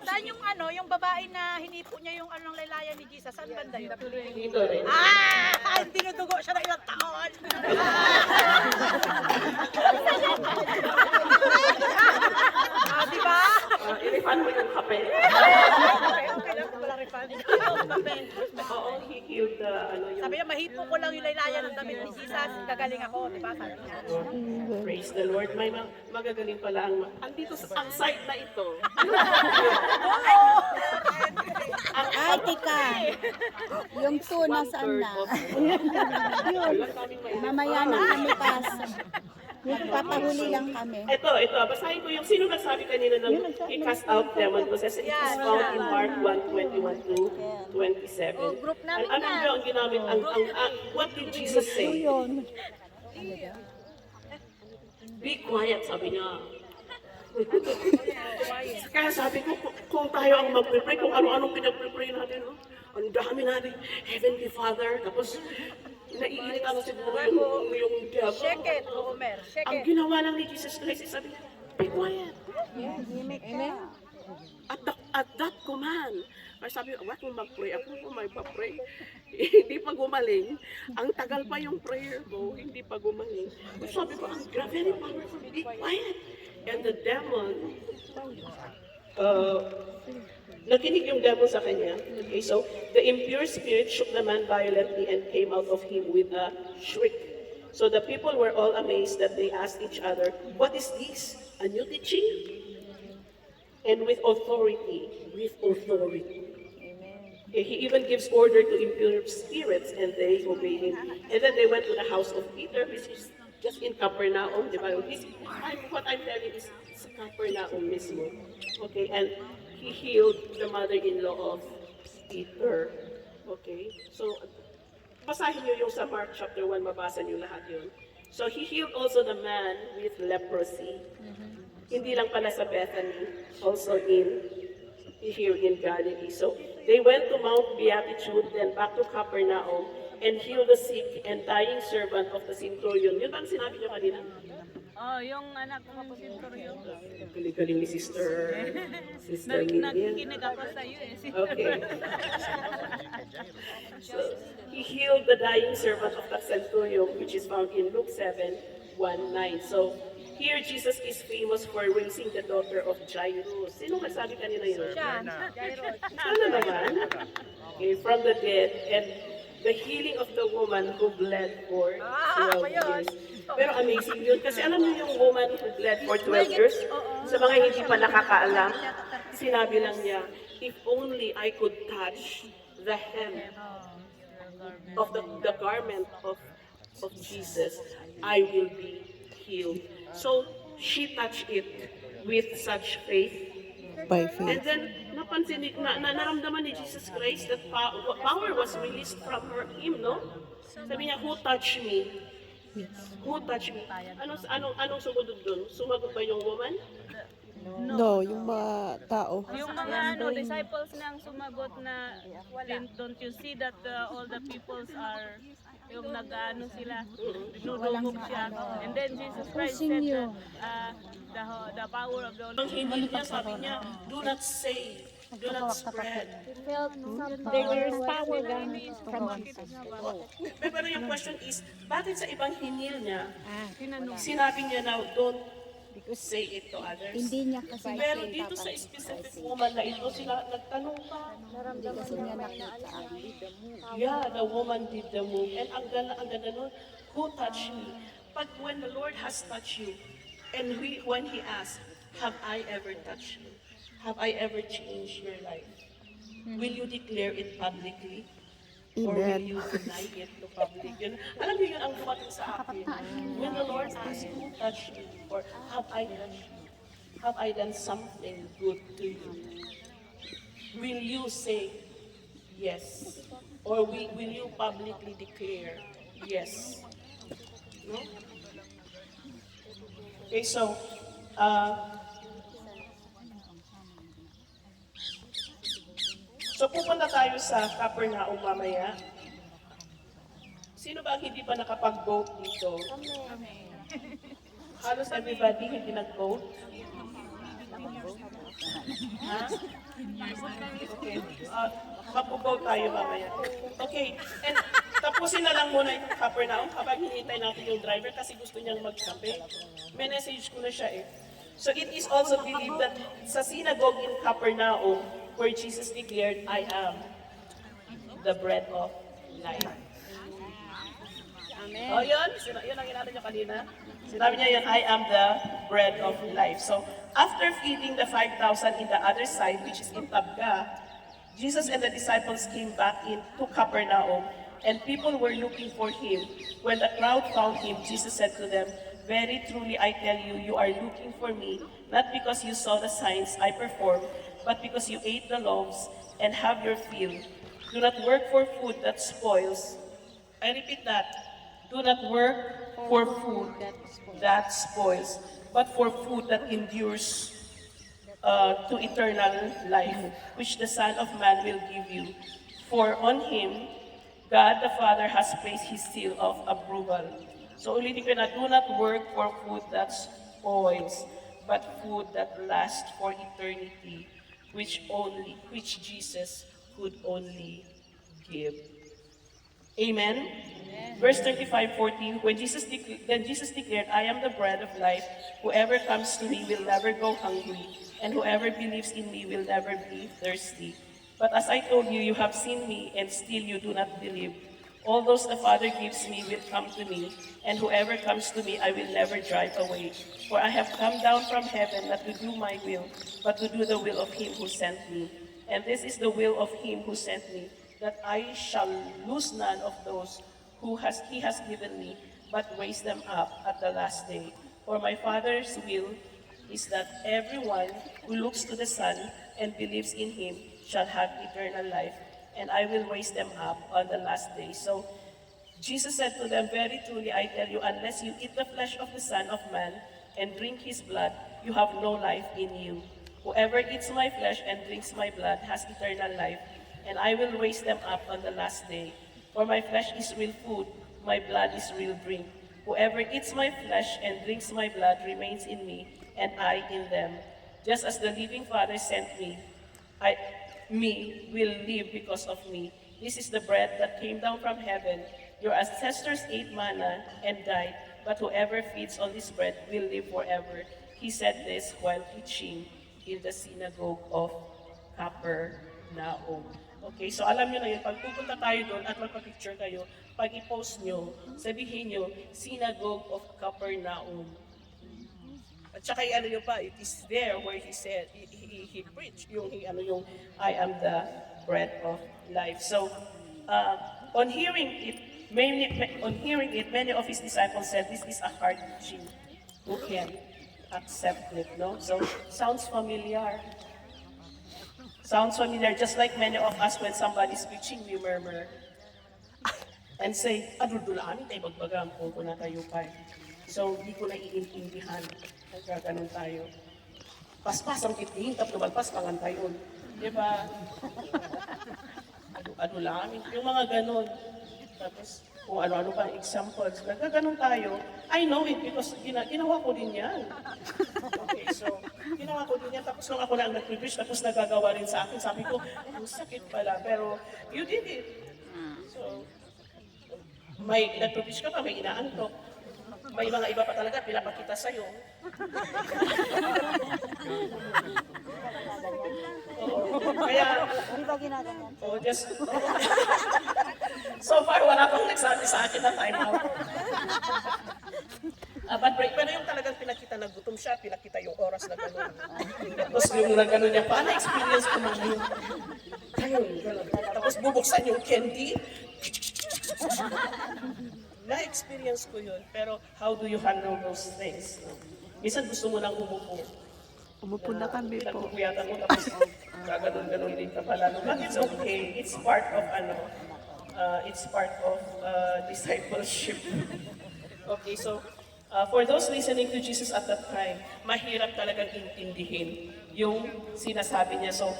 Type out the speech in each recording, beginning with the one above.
Saan yung ano, yung babae na hinipo niya yung ano ng laylayan ni Jesus? Saan banda yun? Dito rin. Tinudugo siya ng ilang taon. Diba? I-refund mo yung kape. Okay lang kung wala refund. Oo, he healed the, yung... Sabi niya, mahipo ko lang yung laylayan ng damit ni Jesus, gagaling ako, diba? Sabi niya. Praise the Lord. May magagaling pala andito ang site na ito. Ay, tika. Yung tuna saan na? Yun. Mamaya na kami pasa. Papahuli lang kami. Ito. Basahin ko yung sino nagsabi kanina ng he cast out demon possessed. It is found in Mark 1:21 to 27. Group namin Ano nyo ang ginamit? What did Jesus say? Be quiet, sabi niya. Kaya sabi ko, kung tayo ang mag-pray, kung ano-anong pinag-pray natin, ang dami natin, Heavenly Father, tapos naiinita na siguro yung devil. Shake it, Homer. Shake Ang it. ginawa lang ni Jesus Christ, sabi niya, be quiet. Amen. At that command, ay sabi, what kung mag-pray ako, kung may pa-pray, hindi pa gumaling. Ang tagal pa yung prayer ko, hindi pa gumaling. Sabi ko, ang very powerful, be quiet. And the demon, nakinig yung devil sa kanya. Okay, so the impure spirit shook the man violently and came out of him with a shriek. So the people were all amazed that they asked each other, what is this? A new teaching? And with authority. He even gives order to impure spirits and they obey him. And then they went to the house of Peter, which is just in Capernaum, di ba? What I'm telling is sa Capernaum mismo. Okay, and he healed the mother-in-law of Peter. Okay, so basahin niyo yung sa Mark chapter 1, mabasa niyo lahat yun. So he healed also the man with leprosy. Hindi lang pala sa Bethany, also here in Galilee. So they went to Mount Beatitude, then back to Capernaum, and healed the sick and dying servant of the centurion. Yun ba ang sinabi niyo kanina? Oh, yung anak ko po centurion. Galing-galing ni Sister Miriam. Nakikinig ako sa iyo eh. Okay. So, he healed the dying servant of the centurion, which is found in Luke 7:1-9. So, here Jesus is famous for raising the daughter of Jairus. Sino nagsabi kanina yun? Ano naman? Okay, from the dead, and the healing of the woman who bled for 12 years. Pero amazing yun, kasi alam niyo yung woman who bled for 12 years? Sa mga hindi pa nakakaalam, sinabi lang niya, if only I could touch the hem of the garment of Jesus, I will be healed. So, she touched it with such faith. By And then, naramdaman ni Jesus Christ that power was released from him, no? Sabi niya, who touched me? Who touched me? Anong sumunod dun? Sumagot ba yung woman? No, yung mga tao. Yung mga disciples nang sumagot na, don't you see that all the peoples are yung nag-ano sila, nudumog siya. And then Jesus Christ said that the power of the Holy Ang hindi niya, sabi niya, do not say, do not spread. There's power from Jesus. Pero yung question is, bakit sa ibang hinil niya, sinabi niya na don't say it to others? Hindi niya kasi Pero dito sa specific woman na ito, sila nagtanong pa. kasi niya nakita. Yeah, the woman did the move. And ang ganda nun, who touched me? But when the Lord has touched you, and when He asked, have I ever touched you? Have I ever changed your life? Will you declare it publicly? Or will you deny it to public? Yun, alam niyo yun ang dumating sa akin. When the Lord asks, who touched you? Or have I touched you? Have I done something good to you? Will you say yes? Or will you publicly declare yes? No? Okay, so, so pupunta tayo sa Capernaum mamaya. Sino ba ang hindi pa nakapag-vote dito? Halos everybody hindi nag-vote. Ha? Okay. Mapugaw tayo mamaya. Okay. And tapusin na lang muna itong Capernaum habang hinihintay natin yung driver kasi gusto niyang magkape. May message ko na siya eh. So it is also believed that sa synagogue in Capernaum where Jesus declared, I am the bread of life. Amen. Oh, yun ang ginagawa niya kanina. Sinabi niya yun, I am the bread of life. So, after feeding the 5,000 in the other side, which is in Tabga, Jesus and the disciples came back into Capernaum, and people were looking for him. When the crowd found him, Jesus said to them, very truly I tell you, you are looking for me, not because you saw the signs I performed, but because you ate the loaves and have your fill. Do not work for food that spoils. I repeat that. Do not work for food that spoils, but for food that endures to eternal life, which the Son of Man will give you. For on him, God the Father has placed his seal of approval. So ulitin ko na, do not work for food that spoils, but food that lasts for eternity, which Jesus could only give. Amen? Verse 35-40, then Jesus declared, I am the bread of life. Whoever comes to me will never go hungry, and whoever believes in me will never be thirsty. But as I told you, you have seen me, and still you do not believe. All those the Father gives me will come to me, and whoever comes to me I will never drive away. For I have come down from heaven not to do my will, but to do the will of him who sent me. And this is the will of him who sent me, that I shall lose none of those he has given me, but raise them up at the last day. For my Father's will is that everyone who looks to the Son and believes in him shall have eternal life, and I will raise them up on the last day. So Jesus said to them, very truly I tell you, unless you eat the flesh of the Son of Man and drink his blood, you have no life in you. Whoever eats my flesh and drinks my blood has eternal life, and I will raise them up on the last day. For my flesh is real food, my blood is real drink. Whoever eats my flesh and drinks my blood remains in me, and I in them. Just as the living Father sent me, me will live because of me. This is the bread that came down from heaven. Your ancestors ate manna and died, but whoever feeds on this bread will live forever. He said this while teaching in the synagogue of Capernaum. Okay, so alam nyo na yun, pag pupunta tayo doon at magpa-picture kayo, pag i-post nyo, sabihin nyo, Synagogue of Capernaum. At saka ano nyo pa, it is there where he said, he preached, yung I am the bread of life. So, on hearing it, many of his disciples said, this is a hard teaching. Who can accept it, no? So, sounds familiar. Sounds familiar, just like many of us when somebody's preaching, we murmur and say, adudulaan, tayo magbagang po na tayo pa. So, hindi ko na iintindihan. Nagkaganon tayo. Paspas ang titingin, tapos lumagpas, pangan tayo. Diba? Adudulaan, yung mga ganon. Tapos, kung ano-ano pa examples, nagkaganon tayo. I know it because ginawa ko din yan. Okay, so, ginawa ko din yan. Tapos nung ako na ang nag-preach, tapos nagagawa rin sa akin, sabi ko, ang sakit pala. Pero, you did it. So, may nag-preach ka pa, may inaantok. May mga iba pa talaga, pinapakita sa'yo. Kaya, just, so far, wala pang nagsabi sa akin na time out. But break, pero yung talagang pinakita na gutom siya, pinakita yung oras na gano'n. Tapos yung na gano'n niya, paano experience ko man yun? Gano'n. Tapos bubuksan yung candy. Na-experience ko yun, pero how do you handle those things? Minsan gusto mo lang umupo. Umupo na kami po. Pinagpupuyatan mo, tapos gaganon-ganon din ka pala. But it's okay, it's part of discipleship. Okay, so for those listening to Jesus at that time, mahirap talagang intindihin yung sinasabi niya. So,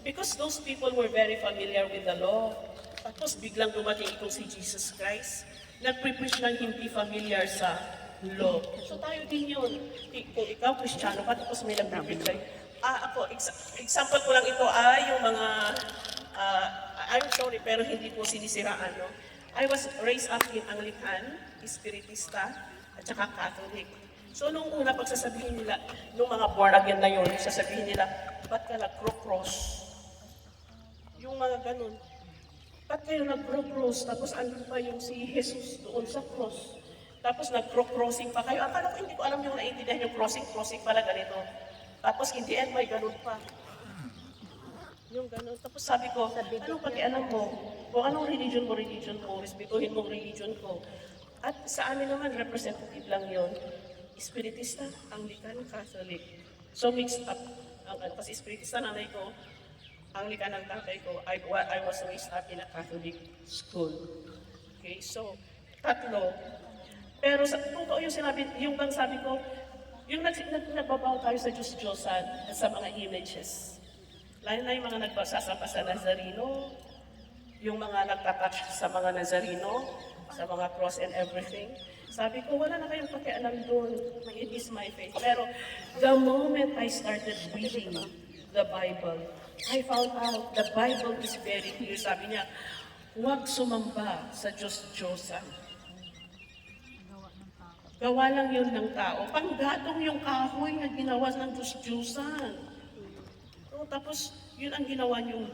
because those people were very familiar with the law, tapos biglang dumating itong si Jesus Christ, nagpre-preach ng hindi familiar sa law. So tayo din yun. Kung ikaw, Kristiyano ka, tapos may nagre-preach sa'yo, example ko lang ito ay yung mga, I'm sorry, pero hindi po sinisiraan, no? I was raised up in Anglican, Espiritista, at saka Catholic. So nung una pagsasabihin nila, nung mga born again na yun, sasabihin nila, ba't ka nag-cross? Yung mga ganun. Ba't kayo nag-cross? Tapos andun pa yung si Jesus doon sa cross. Tapos nag-crossing pa kayo. Akala ko hindi ko alam yung naiintindihan yung crossing pala ganito. Tapos in the end, may ganun pa. Yung ganun. Tapos sabi ko, anong pakialam mo? Kung anong religion mo, respetuhin mo religion ko. At sa amin naman, representative lang yon. Espiritista, Anglican, Catholic. So mixed up. Kasi Espiritista nanay ko, Anglican ang tatay ko. I was raised up in a Catholic school. Okay, so tatlo. Pero sa totoo yung sinabi, yung bang sabi ko, yung nagbabaw tayo sa Diyos-Diyosan at sa mga images. Lalo na yung mga nagsasamba sa Nazareno, yung mga nagtatouch sa mga Nazareno, sa mga cross and everything. Sabi ko, wala na kayong pakialam doon. It is my faith. Pero the moment I started reading the Bible, I found out the Bible is very clear. Sabi niya, huwag sumamba sa Diyos-Diyosan. Gawa lang yun ng tao. Panggatong yung kahoy na ginawa ng Diyos-Diyosan. Tapos, yun ang ginawa niyong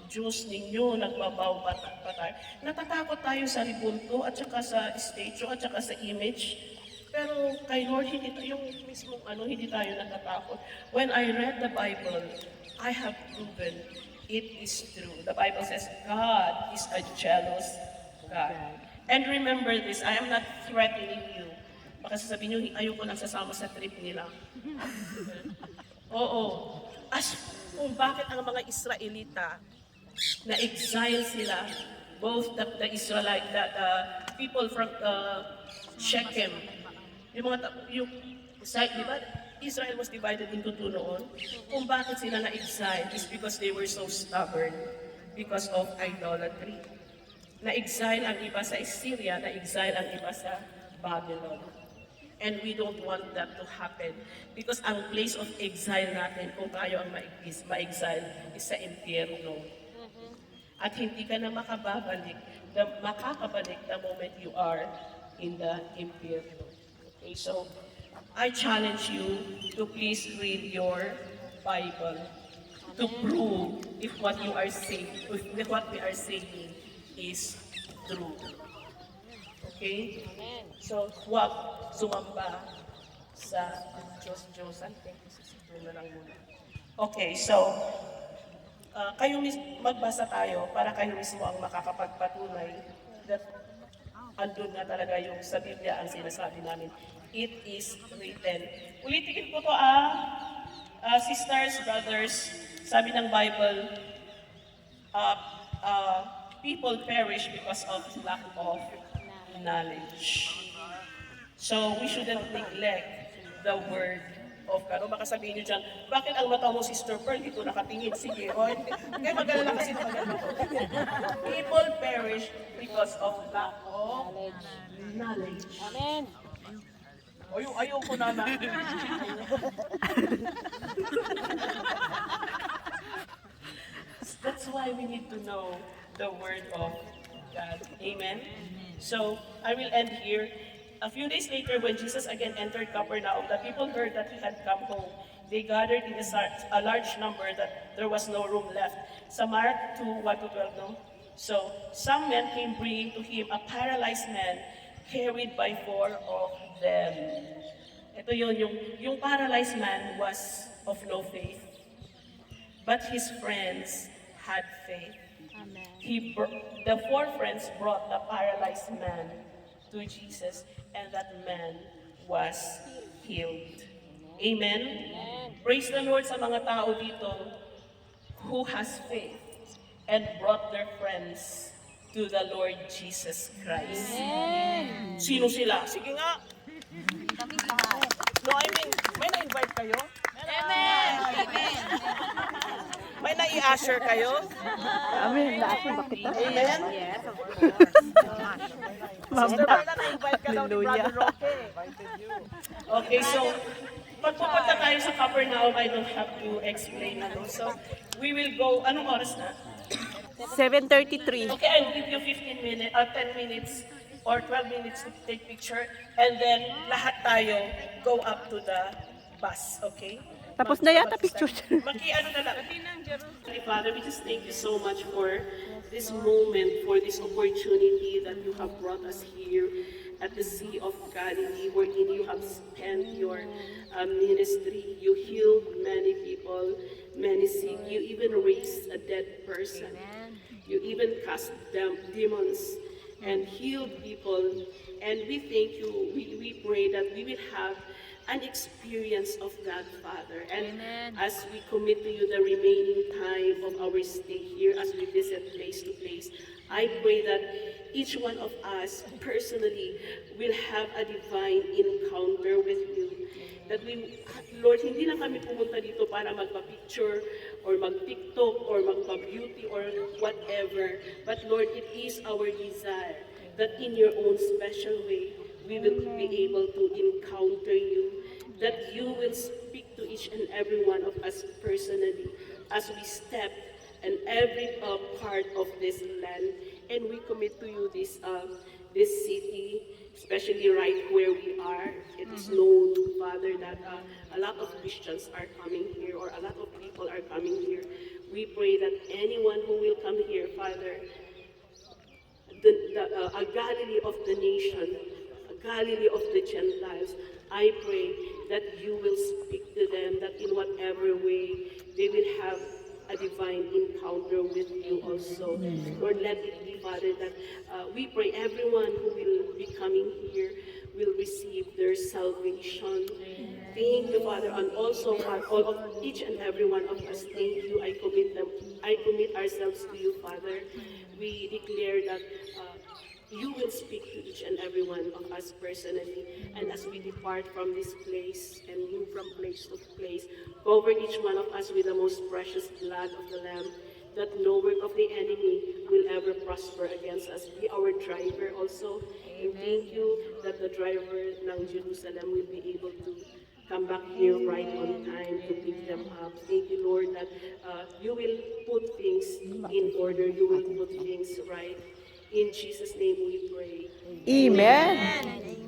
Diyos ninyo, nagbabaw pa tayo. Natatakot tayo sa ribunto, at saka sa statue, at saka sa image. Pero kay Lord, yung mismong hindi tayo natatakot. When I read the Bible, I have proven it is true. The Bible says, God is a jealous God. And remember this, I am not threatening you. Baka sasabihin nyo, ayoko nang sasama sa trip nila. Oo. As kung bakit ang mga Israelita na exile sila, both the Israelite, the people from Shechem, yung di ba, Israel was divided into two noon. Kung bakit sila na-exile is because they were so stubborn because of idolatry. Na-exile ang iba sa Assyria, na-exile ang iba sa Babylon. And we don't want that to happen. Because ang place of exile natin, kung tayo ang ma-exile, is sa impyerno. At hindi ka na makakabalik the moment you are in the impyerno. Okay, so I challenge you to please read your Bible to prove if what you are saying, if what we are saying is true. Okay? So, huwag sumamba sa Diyos-Diyosan. Thank you, Sister. Na lang muna. Okay, so, kayo magbasa tayo para kayo mismo ang makakapagpatunay that andun na talaga yung sa Biblia ang sinasabi namin. It is written. Ulitin ko to sisters, brothers, sabi ng Bible, people perish because of lack of knowledge. So, we shouldn't neglect the word of God. O baka sabihin nyo dyan, bakit ang mata mo, Sister Pearl, dito nakatingin? Sige, o hindi. Kaya mag-alala kasi pag people perish because of lack of knowledge. Amen. Ayaw ko na. That's why we need to know the word of God. Amen? So, I will end here. A few days later, when Jesus again entered Capernaum, the people heard that he had come home. They gathered in a large number that there was no room left. Sa Mark 2, 1-12, no? So, some men came bringing to him a paralyzed man carried by 4 of them. Ito yun, yung paralyzed man was of no faith. But his friends had faith. Amen. The 4 friends brought the paralyzed man to Jesus, and that man was healed. Amen? Amen. Praise the Lord sa mga tao dito who has faith and brought their friends to the Lord Jesus Christ. Amen. Sino sila? Sige nga. No, I mean, may na-invite kayo? Amen. May na-i-usher kayo? Amen. Lahat ba kita? Amen? Yes, of course. Sister Mama. Perla, na-invite ka daw ni Hallelujah. Brother Roque. Okay, so, Pag pupunta tayo sa Capernaum, I don't have to explain ano. So, we will go, anong oras na? 7:33. Okay, I'll give you 15 minutes, 10 minutes or 12 minutes to take picture. And then, lahat tayo go up to the bus, okay? Tapos na yata picture. Maki-ano na lang. Father, we just thank you so much for this moment, for this opportunity that you have brought us here at the Sea of Galilee, wherein you have spent your ministry. You healed many people, many sick. You even raised a dead person. You even cast demons and healed people. And we thank you. We pray that we will have an experience of that, Father. And as we commit to you the remaining time of our stay here, as we visit place to place, I pray that each one of us personally will have a divine encounter with you. That we, Lord, hindi lang kami pumunta dito para magpa-picture or mag-TikTok or magpa-beauty or whatever. But Lord, it is our desire that in your own special way, we will be able to encounter you, that you will speak to each and every one of us personally as we step in every part of this land. And we commit to you this city, especially right where we are. It is known, Father, that a lot of Christians are coming here, or a lot of people are coming here. We pray that anyone who will come here, Father, a Galilee of the nation, a Galilee of the Gentiles, I pray that you will speak to them, that in whatever way they will have a divine encounter with you also. Lord, let it be, Father, that we pray everyone who will be coming here will receive their salvation. Thank you, Father, and also all of each and every one of us. Thank you. I commit ourselves to you, Father. We declare that you will speak to each and every one of us personally. And as we depart from this place and move from place to place, cover each one of us with the most precious blood of the Lamb, that no work of the enemy will ever prosper against us. Be our driver also. And thank you that the driver ng Jerusalem will be able to come back here right on time to pick them up. Thank you, Lord, that you will put things in order. You will put things right. In Jesus' name we pray. Amen.